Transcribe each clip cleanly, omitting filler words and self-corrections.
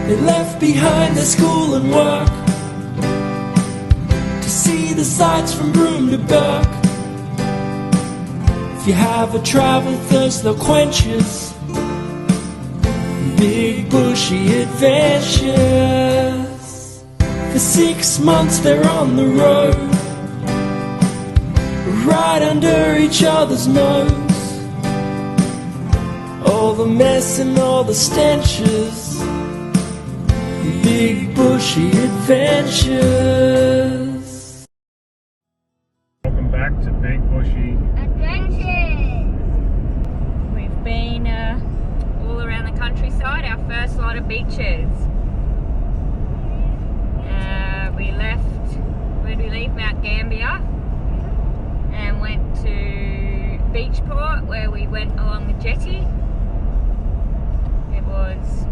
They left behind their school and work to see the sights from Broome to Burke. If you have a travel thirst, they'll quench us. Big bushy adventures. For 6 months they're on the road, right under each other's nose. All the mess and all the stenches. Big bushy adventures. Welcome back to Big Bushy Adventures. We've been all around the countryside, our first lot of beaches. We left, where did we leave? Mount Gambier, and went to Beachport, where we went along the jetty. It was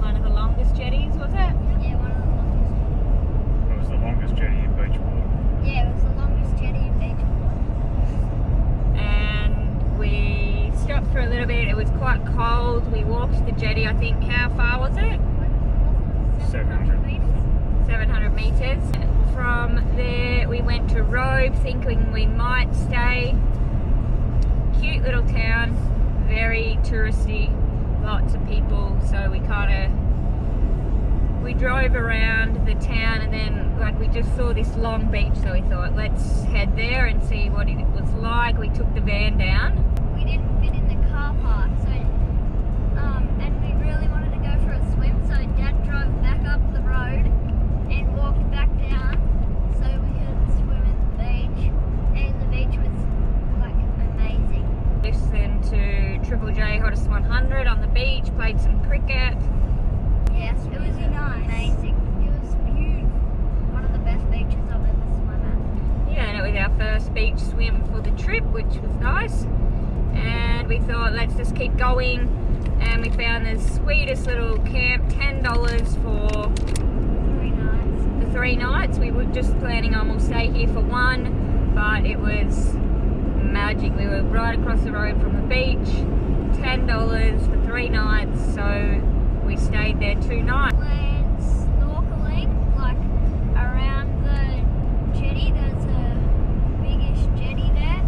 one of the longest jetties, was it? Yeah, one of the longest. It was the longest jetty in Beachport. Yeah, it was the longest jetty in Beachport. And we stopped for a little bit. It was quite cold. We walked the jetty, I think, how far was it? 700 meters. 700 metres. From there we went to Robe, thinking we might stay. Cute little town, very touristy, lots of people, so we drove around the town, and then we just saw this long beach, so we thought let's head there and see what it was like. We took the van down. We didn't fit in the car park, so and we really wanted to go for a swim, so Dad drove back up the road and walked back down so we could swim in the beach, and the beach was like amazing. Listened to Triple J Hottest 100 on the beach, played some cricket. Yes, it was amazing. It was beautiful. One of the best beaches I've ever swum at. Yeah, and it was our first beach swim for the trip, which was nice. And we thought, let's just keep going. And we found the sweetest little camp, $10 for 3 nights. the 3 nights. We were just planning on we'll stay here for 1, but it was magic. We were right across the road from the beach, $10 for 3 nights, so we stayed there 2 nights. Went snorkeling, like around the jetty. There's a biggish jetty there,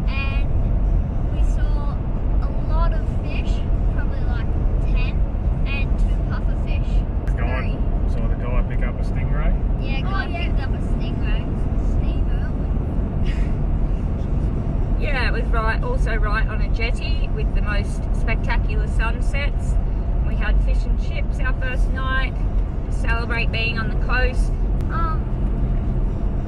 and we saw a lot of fish, probably like 10, and 2 puffer fish. Saw the guy pick up a stingray. Yeah, guy picked up a stingray. Steve Irwin. Yeah, it was also right on a jetty with the most spectacular sunsets. We had fish and chips our first night to celebrate being on the coast.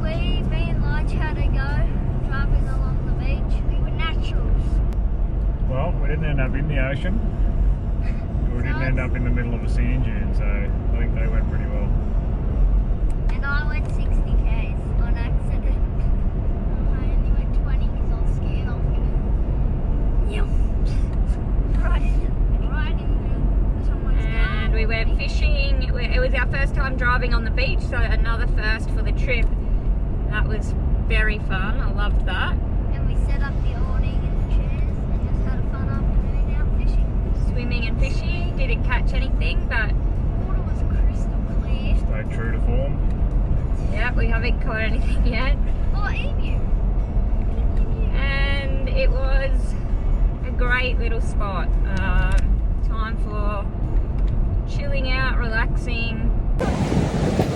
Me and Lige had to go driving along the beach. We were naturals. Well, we didn't end up in the ocean. We didn't end up in the middle of a sand dune, so I think they went pretty well. And I went 60 k's on accident. I only went 20 because I was scared I was gonna right into someone's car. And we went fishing. It was our first time driving on the beach, so another first for the trip. That was very fun. I loved that. And we set up the awning and the chairs and just had a fun afternoon out fishing. Swimming and fishing. Didn't catch anything, but Water was crystal clear. Stayed true to form. yeah, we haven't caught anything yet. Oh, emu. And it was a great little spot. Time for chilling out, relaxing.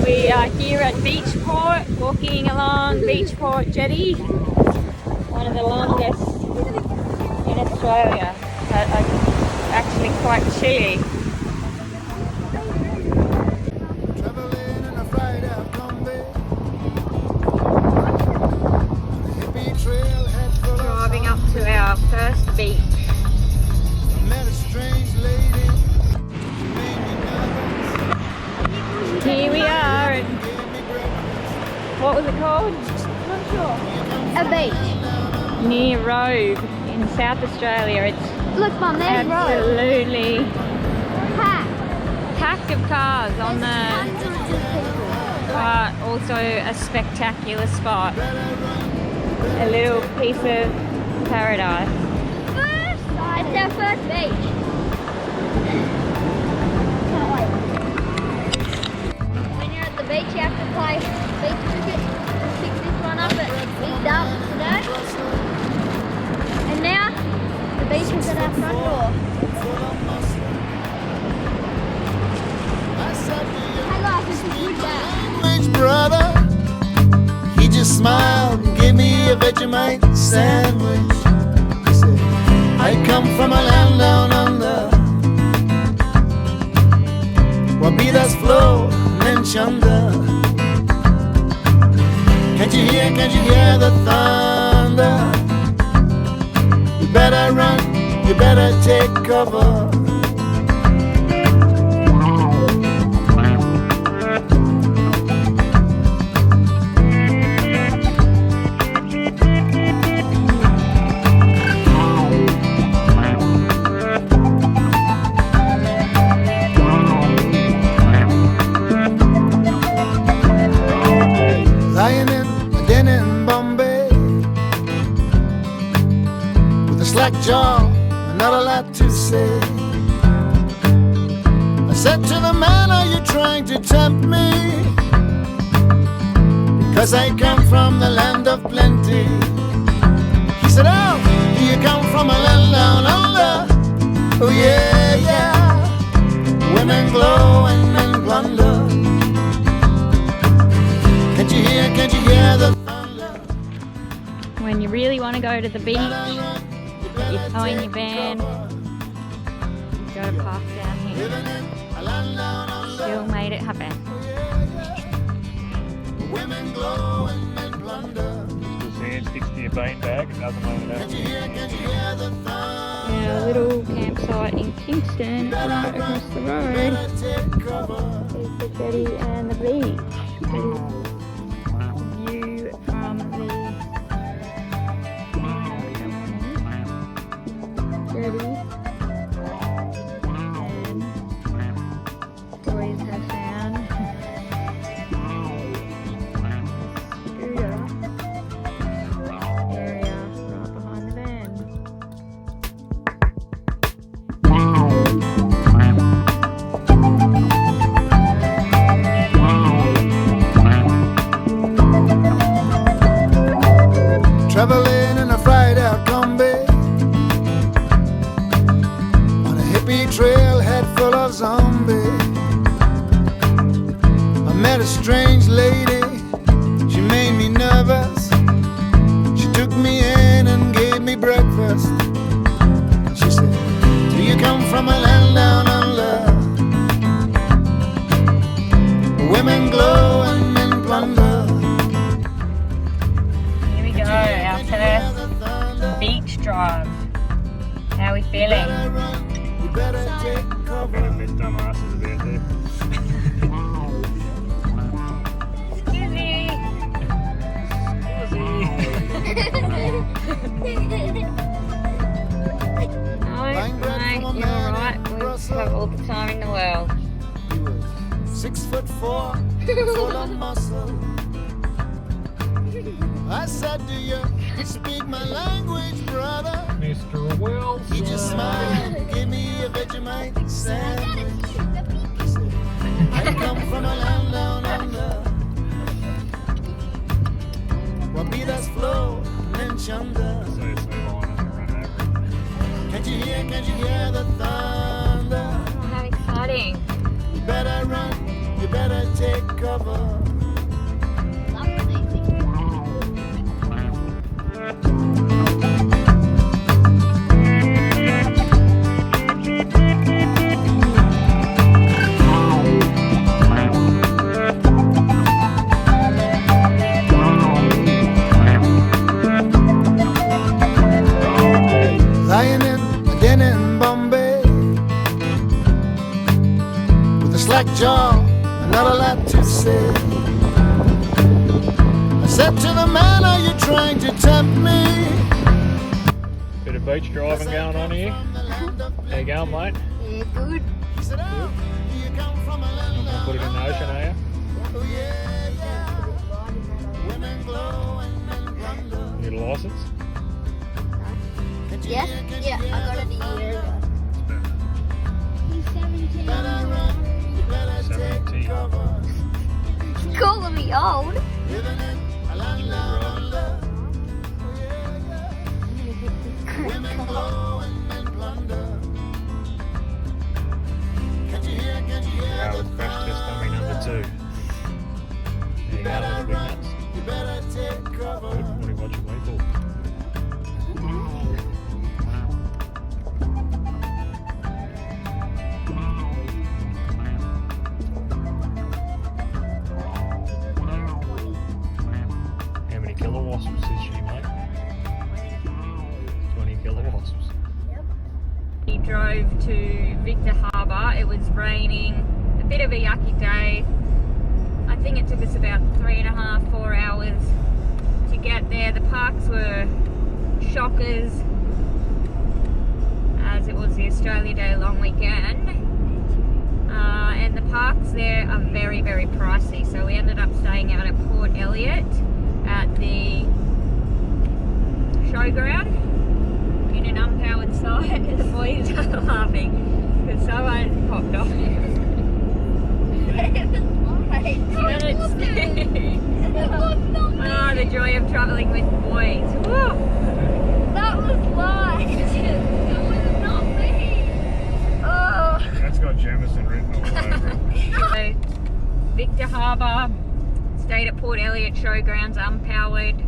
We are here at Beachport, walking along Beachport Jetty, one of the longest in Australia. Actually quite chilly. Driving up to our first beach. Here we are at, what was it called? Not sure. A beach. Near Robe in South Australia. It's Look, Mum, there's road. absolutely Packed. packed of cars on the, Hundreds of people. but also a spectacular spot. A little piece of paradise. It's our first beach. me a Vegemite sandwich. He said, I come from a land down under. Wabidas flow and chunder. Can't you hear the thunder? You better run, you better take cover. Lying in a den in Bombay with a slack jaw and not a lot to say. I said to the man, are you trying to tempt me? Because I come from the land of plenty. He said, oh, do you come from a land down under? Oh yeah, yeah. Women glow and men plunder. Can't you hear the thunder? When you really want to go to the beach, you tow in your van, you go to park down here. Still made it happen. Women glow and men plunder. The sand sticks to your bean bag, it doesn't matter that. Can't you hear the thunder? Yeah, a little campsite in Kingston, right across the road. Take cover. There's the jetty and the beach. View from the jetty. And boys have found scooter area right behind the van. Traveling in a fried out combi on a hippie trail head full of zombies. I met a strange lady, she made me nervous. She took me in and gave me breakfast. She said, do you come from a land down under? Women glow and men plunder. Here we go, our first beach drive. How are we feeling? You better take cover. Been a bit dumbasses about there. No, you're alright. We have all the time in the world. He was 6'4", full of muscle. I said, do you speak my language, brother? Mr. Wilson. He just smiled, gave me a Vegemite sandwich. He said, I come from a land down under. Wabidas flow and chunder. So line and run over it. Can't you hear the thunder? Oh, how exciting. You better run, you better take cover. Lying in a den in Bombay with a slack jaw and not a lot to say. I said to the man, are you trying to tempt me? Bit of beach driving going on here. How you going, mate? Yeah, good. He said, oh, do you come from a land Not gonna put it in the ocean, are you? Oh yeah, yeah. Women glow and men plunder. Need a licence? Yes? Yeah, I got it a year ago. He's 17. Better run, you better take 17. cover. He's calling me old. Living in a land down under. Oh yeah, yeah. Women glow and men plunder. Can't you hear Yeah, the with crash test dummy number 2. There you go, better little big run, nuts. you better take cover. Good, what are you watching, mate? to Victor Harbour. It was raining, a bit of a yucky day. I think it took us about 3.5, 4 hours to get there. The parks were shockers, as it was the Australia Day long weekend. And the parks there are very, very pricey. So we ended up staying out at Port Elliot at the showground in an unpowered site. The boys are laughing because someone popped off. Oh, the joy of travelling with boys. Woo. That was light. That was not me. Oh. That's got Jamison written all over it. So, Victor Harbour, stayed at Port Elliot Showgrounds, unpowered.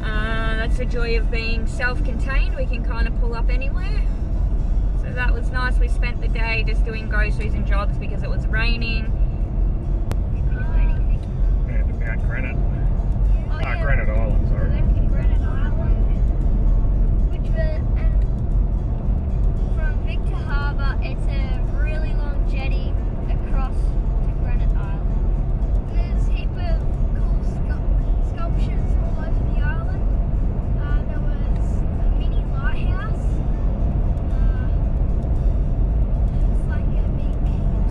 That's the joy of being self-contained. We can kind of pull up anywhere. So that was nice. We spent the day just doing groceries and jobs because it was raining. Yeah, the Mount Granite. Oh, yeah. Granite Island, sorry. We went to Granite Island, which was, and from Victor Harbour, it's a really long jetty across to Granite Island. There's a heap of cool sculptures all over the island. There was a mini lighthouse. It was like a big...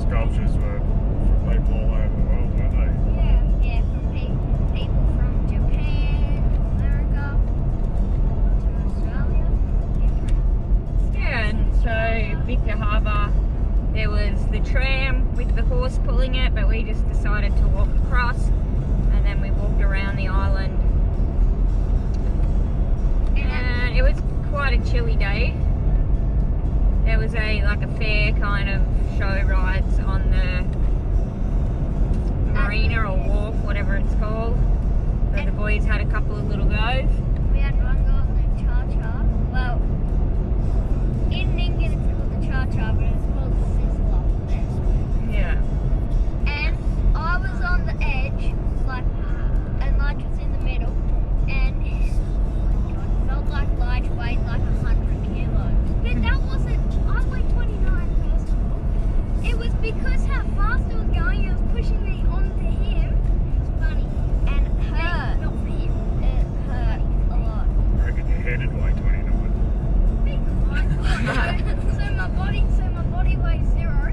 Sculptures were from people all over the world, weren't they? Yeah, from people from Japan, America, to Australia. Yeah, and so Victor Harbour, there was the tram with the horse pulling it, but we just decided to walk across, and then we walked around the island. And it was quite a chilly day. There was a fair kind of show rides on the marina or wharf, whatever it's called. So the boys had a couple of little goes. We had one go on the cha-cha. Well, in England it's called the cha-cha, but it's called the sizzler there. Yeah. And I was on the edge, and Lige was in the middle, and oh my God, it felt like Lige weighed like 100 kilos. But that wasn't, I weighed 29 first of all. It was because how fast it was going, it was pushing me onto him. It was funny. And it hurt. Not for him. It hurt a lot. I reckon your head would weigh 29. Big one. So my body weighs 0.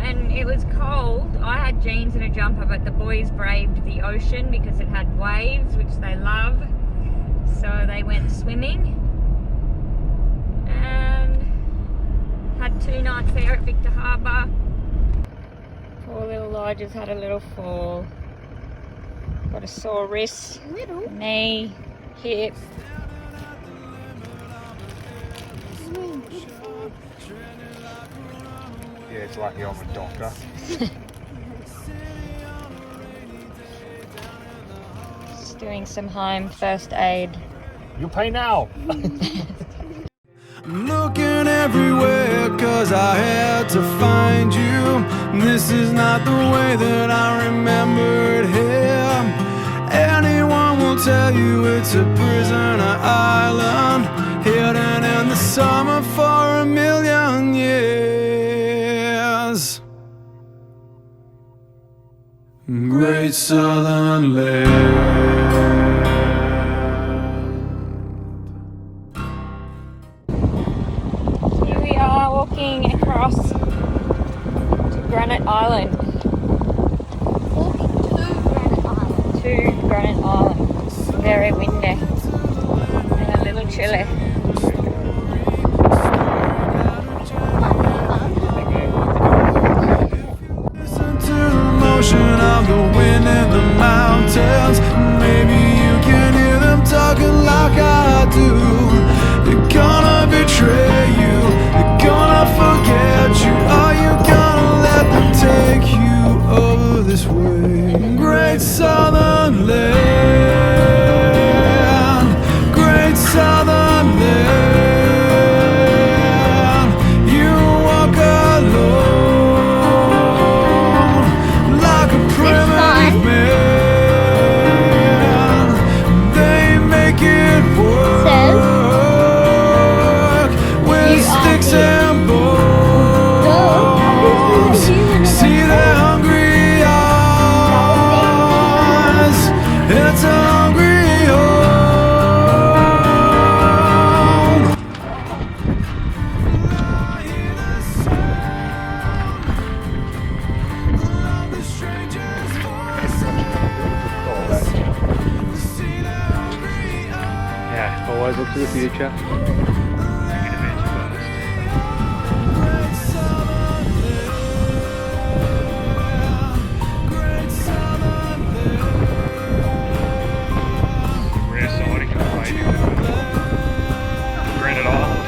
And it was cold. I had jeans and a jumper, but the boys braved the ocean because it had waves, which they love. So they went swimming and had 2 nights there at Victor Harbour. Poor little Liger's had a little fall. Got a sore wrist, knee, hip. Yeah, it's lucky I'm a doctor. Just doing some home first aid. You'll pay now. Looking everywhere cause I had to find you. This is not the way that I remembered him. Anyone will tell you it's a prisoner island, hidden in the summer for 1,000,000 years. Great Southern Land. Here we are walking across to Granite Island. Walking to Granite Island. To Granite Island. Very windy and a little chilly. Listen to the motion of the wind in the mountains. Maybe you can hear them talking like I do. They're gonna betray you, they're gonna forget you. Are you gonna let them take you over this way? Great Southern Land, Great Southern Land. future. Make an adventure first. Rare sighting of the lady on Granite Island.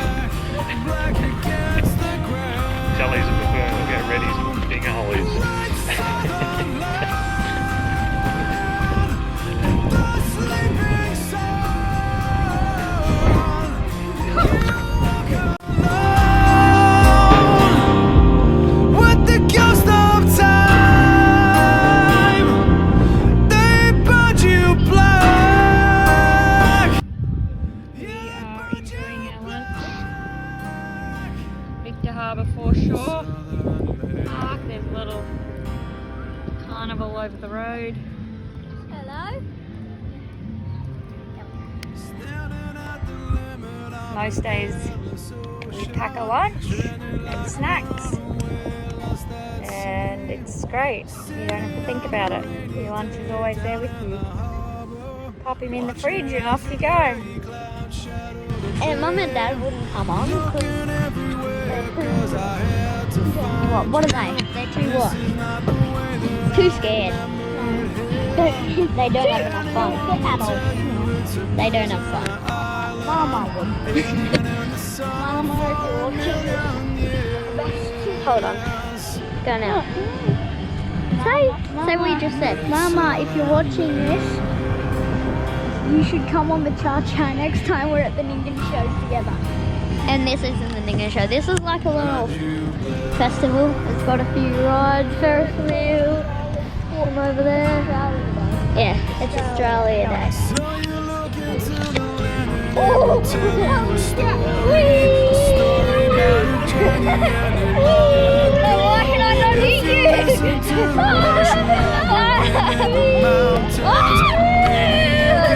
Sally's a prefer look how red his ding hole is. With the ghost of time, they burnt you black. We are enjoying our lunch. Victor Harbour foreshore park. There's a little carnival over the road. Hello? Most days we pack a lunch and snacks, and it's great. You don't have to think about it. Your lunch is always there with you. Pop him in the fridge and off you go. And Mum and Dad wouldn't come on because what are they? They're too what? Too scared. They don't have enough fun. They don't have fun. Mama would. Mama, if you're watching this. Hold on. Go now. Say what you just said. Mama, if you're watching this, you should come on the cha-cha next time we're at the Ningen shows together. And this isn't the Ningen show. This is like a little festival. It's got a few rides, Ferris wheel, one over there. Yeah, it's Australia Day. Oh! Why can I not eat you?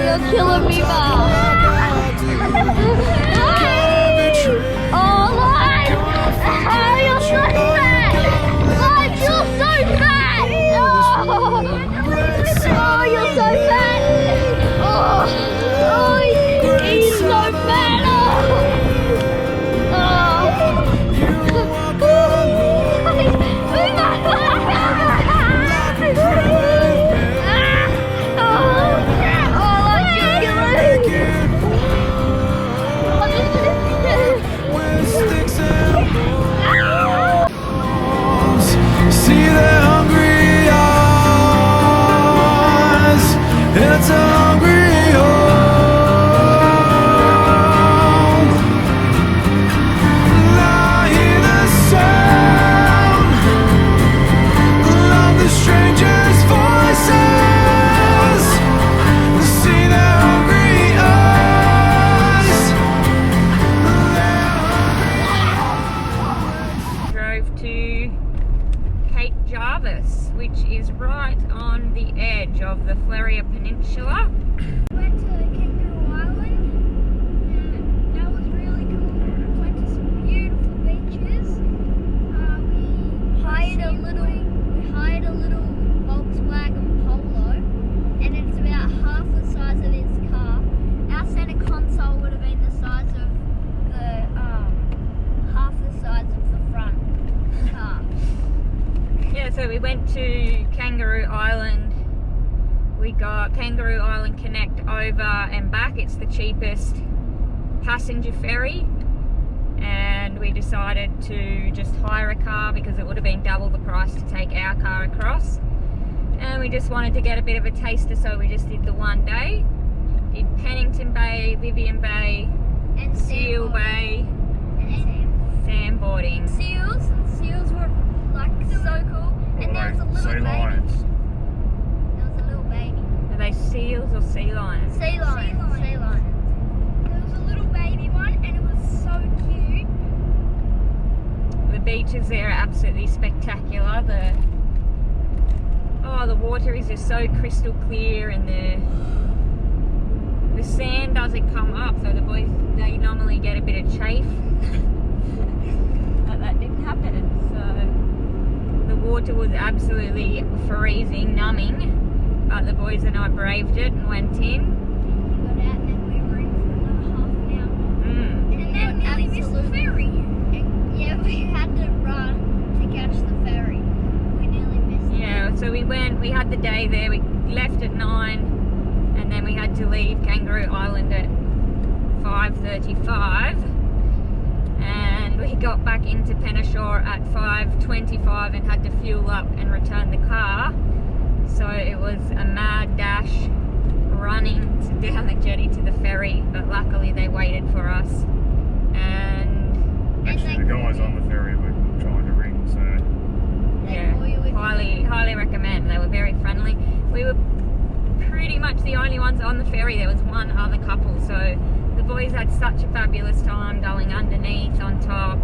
You're killing me, Mom. Oh, Lord! Oh, you're so fat! Lord, you're so fat! Oh, you're so fat! Oh, he's so fat! See their hungry eyes. It's a hungry home. And I hear the sound of the strangers' voices. See their hungry eyes. Drove to Cape Jervis, which is right on the edge of the Fleurieu Peninsula. We went to Kangaroo Island, and that was really cool. Went to some beautiful beaches. We hired a little Volkswagen Polo, and it's about half the size of this car. Our center console would have been the size of the half the size of the front car. Yeah, so we went to Kangaroo Island. We got Kangaroo Island Connect over and back. It's the cheapest passenger ferry, and we decided to just hire a car because it would have been double the price to take our car across. And we just wanted to get a bit of a taster, so we just did the one day. Did Pennington Bay, Vivian Bay, And Seal Bay, sandboarding. Seals were like so cool. And there was a little Sea baby. lions. There was a little baby. Are they seals or sea lions? Sea lions. Sea lions. There was a little baby one, and it was so cute. The beaches there are absolutely spectacular. The water is just so crystal clear, and the sand doesn't come up, so the boys, they normally get a bit of chafe. But that didn't happen, so the water was absolutely freezing, numbing, but the boys and I braved it and went in. We got out, and then we were in for another half an hour. we had the day there. We left at 9 and then we had to leave Kangaroo Island at 5:35, and we got back into Penashore at 5:25 and had to fuel up and return the car. So it was a mad dash running down the jetty to the ferry, but luckily they waited for us. And actually the guys on the ferry were trying to ring, so yeah, highly recommend. They were very friendly. We were pretty much the only ones on the ferry. There was one other couple, so the boys had such a fabulous time going underneath, on top.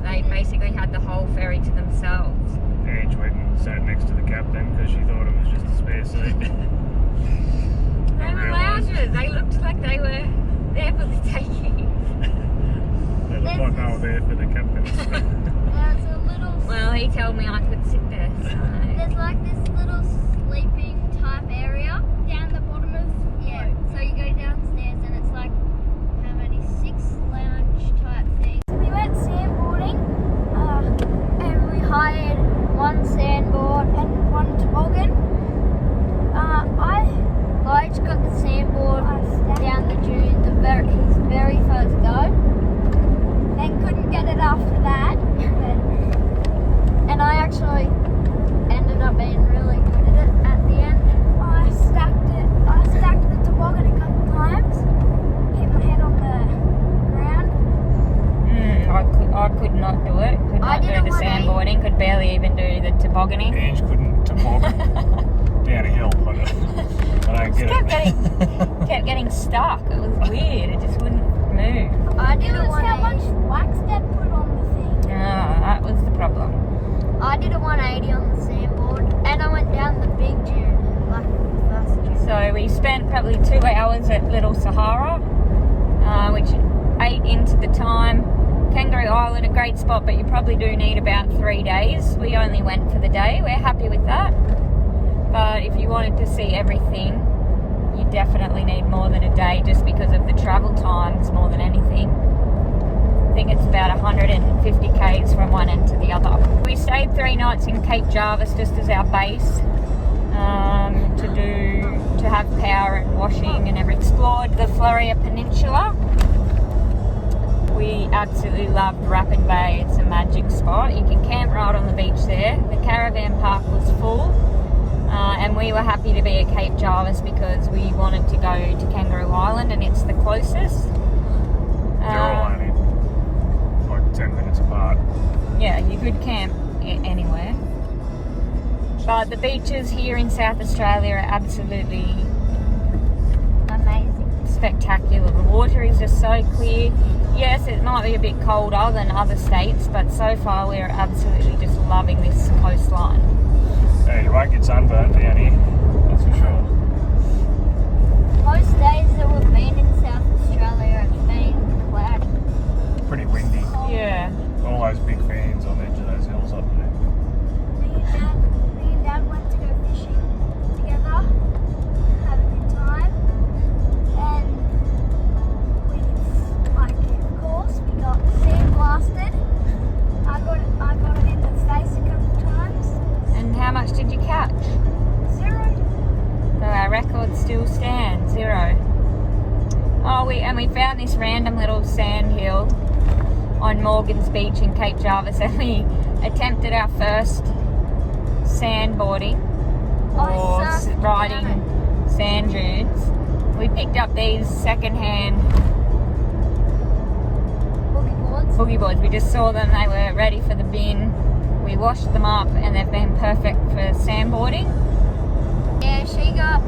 They basically had the whole ferry to themselves. Ange went and sat next to the captain because she thought it was just a spare seat. They were loungers. They looked like they were there for the taking. They looked like they were there for the captain. There's a little. Well, he told me I could sit there. So. There's like this little sleeping type area down the bottom of So you go downstairs and it's like how many 6 lounge type things. We went sandboarding, and we hired one sandboard and one toboggan. I just got the sandboard down the dune his very first go. Then couldn't get it after that. And I actually ended up being really good at it at the end. I stacked the toboggan a couple times, hit my head on the ground. I could not do it. Could not do the sandboarding. Could barely even do the tobogganing. Ange couldn't toboggan down a hill. I don't get it. Kept getting stuck. It was weird. It just wouldn't move. I didn't want how much wax they put on the thing. That was the problem. I did a 180 on the sandboard, and I went down the big dune, like the first dune. So we spent probably 2 hours at Little Sahara, which ate into the time. Kangaroo Island, a great spot, but you probably do need about 3 days. We only went for the day. We're happy with that. But if you wanted to see everything, you definitely need more than a day, just because of the travel times more than anything. I think it's about 150 k's from one end to the other. We stayed 3 nights in Cape Jervis just as our base, to have power and washing and explored the Fleurieu Peninsula. We absolutely loved Rapid Bay. It's a magic spot. You can camp right on the beach there. The caravan park was full, and we were happy to be at Cape Jervis because we wanted to go to Kangaroo Island, and it's the closest. They're all only like 10 minutes apart. Yeah, you could camp anywhere. But the beaches here in South Australia are absolutely Amazing. spectacular. The water is just so clear. Yes, it might be a bit colder than other states, but so far we're absolutely just loving this coastline. Hey, you won't get sunburned down here, that's for sure. Most days that we've been in South Australia, it's been cloudy. Pretty windy. Yeah. All those big fans on the edge of those hills up there. Me and Dad went to go fishing together, have a good time, and of course, we got sand blasted. I got it in the face a couple times. And how much did you catch? 0. So our record still stands, 0. Oh, we found this random little sand hill on Morgan's Beach in Cape Jervis, and we attempted our first sandboarding or riding sand dunes. We picked up these second-hand boogie boards. We just saw them, they were ready for the bin. We washed them up and they've been perfect for sandboarding. Yeah, she got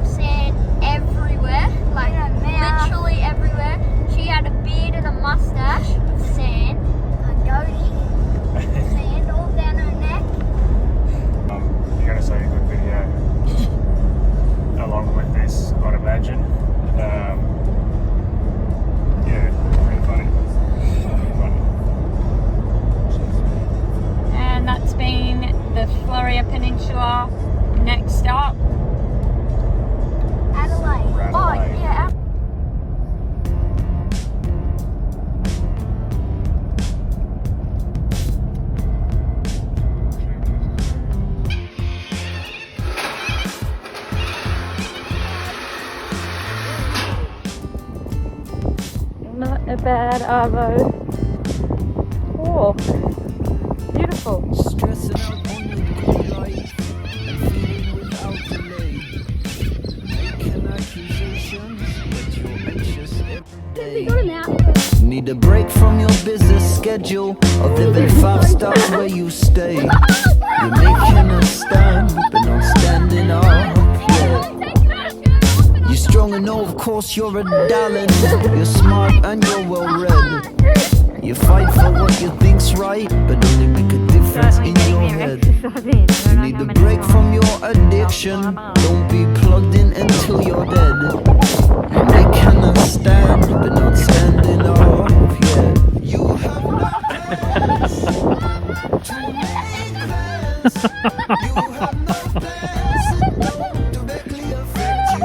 sand everywhere, like literally everywhere. She had a beard and a mustache of sand, a goatee, sand all down her neck. You're going to see a good video along with this, I'd imagine. Yeah, pretty funny. And that's been the Fleurieu Peninsula. Next up, Adelaide. Oh, yeah. bad, Arvo. Oh, beautiful. Stressing out on your good life and feeling without delay. Making accusations, but you're anxious every day. Need a break from your busy schedule of living 5 stars where you stay. You're making a stand, but not standing up. Yeah. You're strong and know, of course, you're a darling. You're smart and you're well read. You fight for what you think's right, but only make a difference in your head. You need a break from your addiction. Don't be plugged in until you're dead. You're making a stand, but not standing up. Yeah. You have no plans to make plans. You have no plans that don't directly affect you.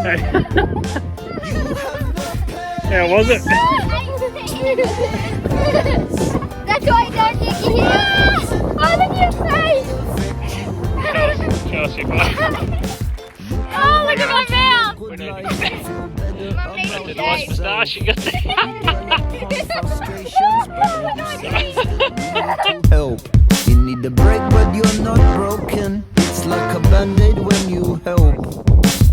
You have no plans. How was it? That's why I don't think you hear. Oh, look at your face. Show us your face. Oh, look at my mouth. We need Mum to needs get to a nice shave. moustache you got there. Help. You need a break, but you're not broken. It's like a band-aid when you help.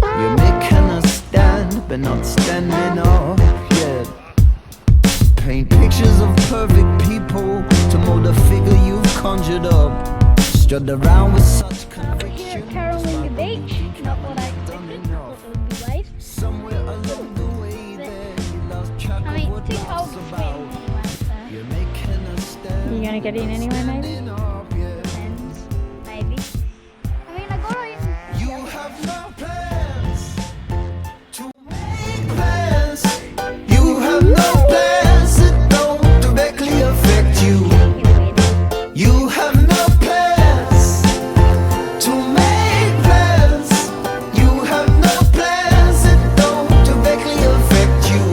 You're making a stand, but not standing up yet. Paint pictures of perfect people to mold a figure you've conjured up. Strut around with such conviction. Carolina Beach. Not what I expected. Thought it would be waves. Somewhere along the way there, you lost track I of mean, what too life's cold to swim about. anyway, so You're making a stand. You gonna get in anyway, maybe? standing up, yeah. depends. Maybe. I mean, I got in. You have no plans to make plans. You have no plans that don't directly affect you. You have no plans to make plans. You have no plans that don't directly affect you.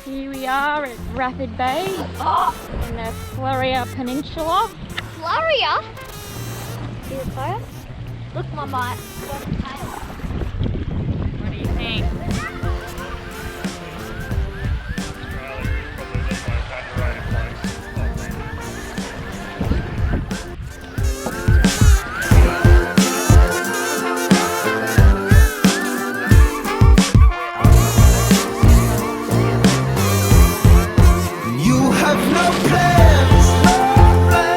Here we are at Rapid Bay in the Fleurieu Peninsula. Fleurieu? See the fire? Look, my bite. What do you think? You have no plans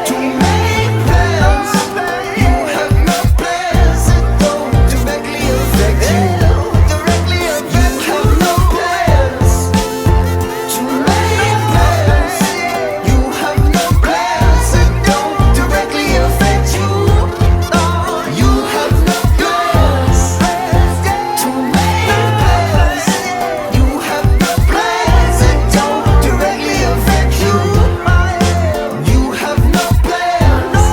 to make plans. You have no plans that don't directly affect you. You have no plans to make plans. You have no plans that don't directly affect you. You have no plans to make plans. You have no plans that don't directly affect you. You have no plans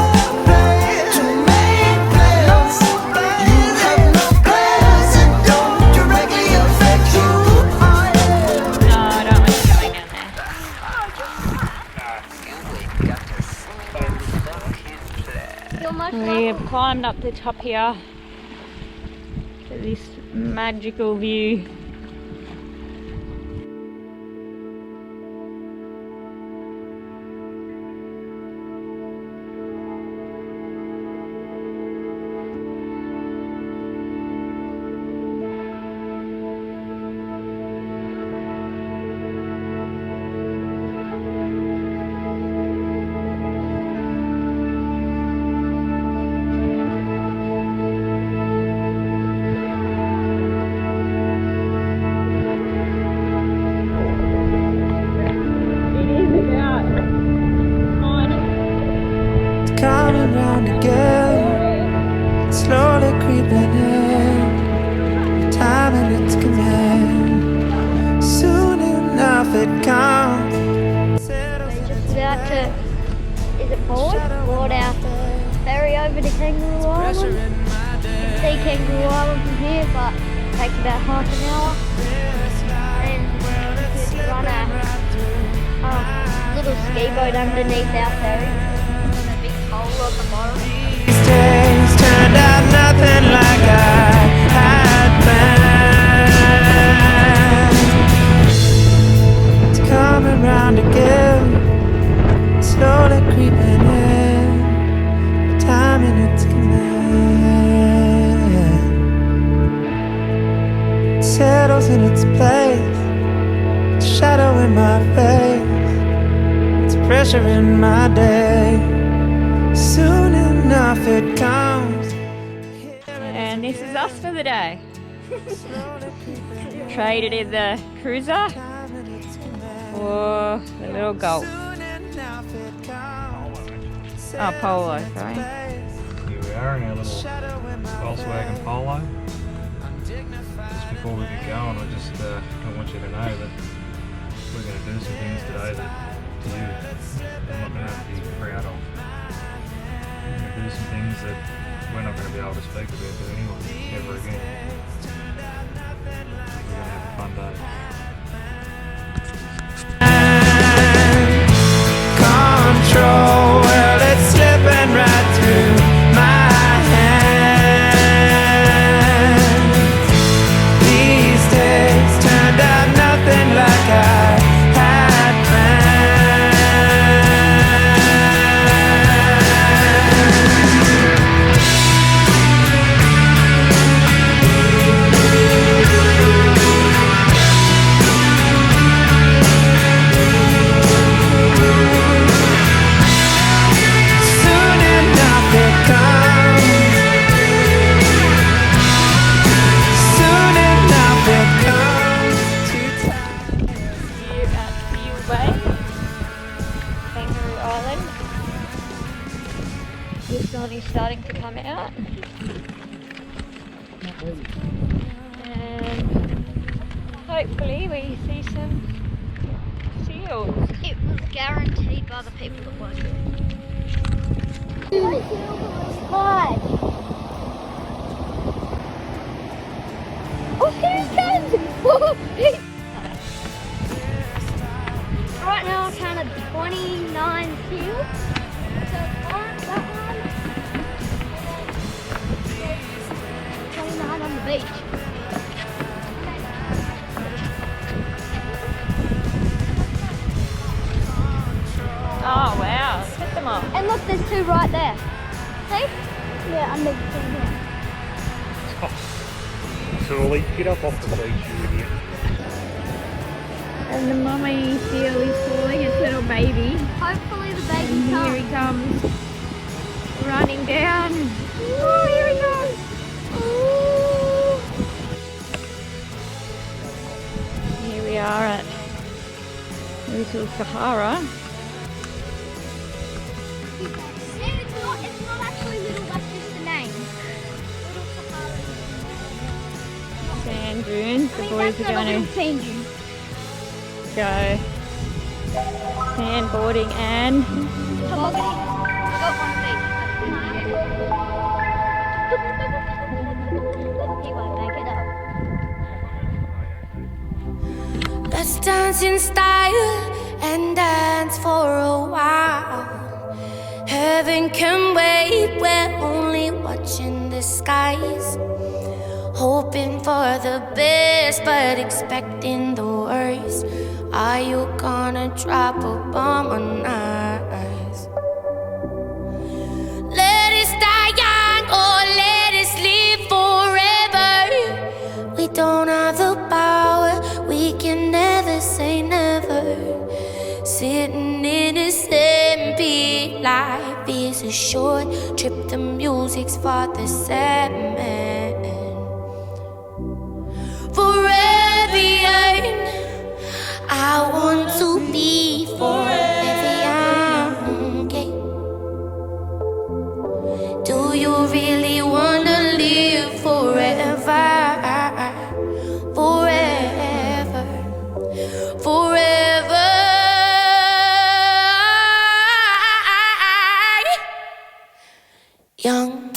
to make plans. You have no plans that don't directly affect you. No, I don't want you going down You're much there. We have climbed up the top here to this magical view. Coming round again, slowly creeping in, time at its command. Soon enough it comes. just about to, is it board our ferry over to Kangaroo Island. see Kangaroo Island from here, but it takes about half an hour. And you could run a little ski boat underneath our ferry. There's a big hole on the bottom. These days turned out nothing like I had planned. It's coming round again, slowly creeping in, time in its command. It settles in its place, it's shadow in my face, it's pressure in my day. Soon enough it comes. And this is us for the day. Traded in the cruiser for the little Golf. Oh, Polo, sorry. Here we are in our little Volkswagen Polo. Just before we get going, I want you to know that we're going to do some things today that I'm not going to be proud of. We're going to do some things that we're not going to be able to speak about to anyone ever again. We're going to have a fun day. Control, well, it's slipping right through my hands. These days turned out nothing like I had Kangaroo Island. The sun is starting to come out. And hopefully we see some seals. It was guaranteed by the people that work here. Hi. Oh, here it comes! Right now I counted 29 seals. So that one, 29 on the beach. Oh wow, set them up. And look, there's two right there. See? Yeah, under the thing here. Surely, get up off the beach, you idiot. And the mummy seal is calling its little baby. Hopefully the baby And here he comes. comes, running down. Oh, here he goes. Oh. Here we are at Little Sahara. It's not actually little, that's just the name. Sand dunes. The boys are going to sand dune. go sandboarding and Tobogganing. I got one of each. He won't make it up. Let's dance in style and dance for a while. Heaven can wait, we're only watching the skies. Hoping for the best, but expecting the worst. Are you gonna drop a bomb on us? Let us die young or let us live forever. We don't have the power, we can never say never. Sitting in a empty life is a short trip, the music's for the sad man. Forever young, I want to be forever young. Okay. Do you really wanna live forever? Forever, forever. Young.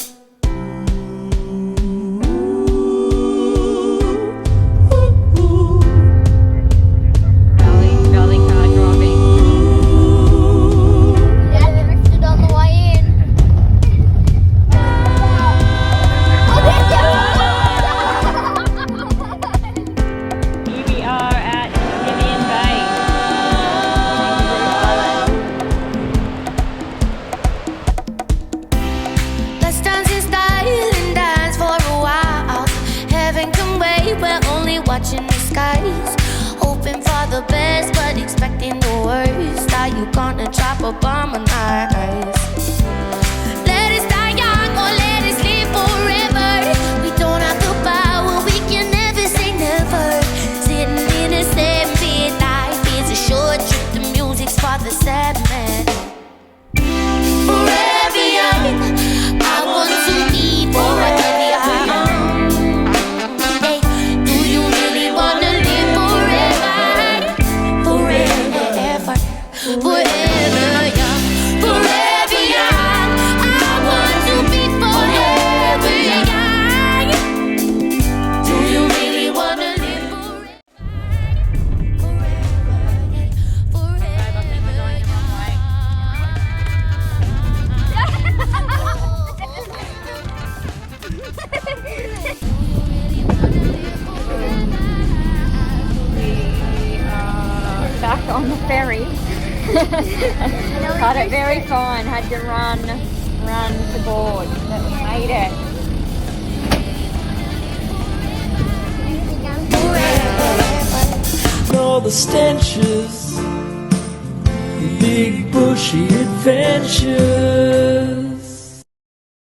we're only watching the skies. Hoping for the best, but expecting the worst. Are you gonna drop a bomb on our eyes? Let us die young or let us live forever. We don't have the power, we can never say never. Sitting in the same bed, life is a short trip. The music's for the sad man. Forever young, I want to be forever young. Hey, do you really wanna live forever? Forever, forever young, forever young. I want to be forever young. Do you really wanna live forever? Back on the ferry. Cut it very fine. Had to run to board, but we made it. All the stenches, big bushy adventures.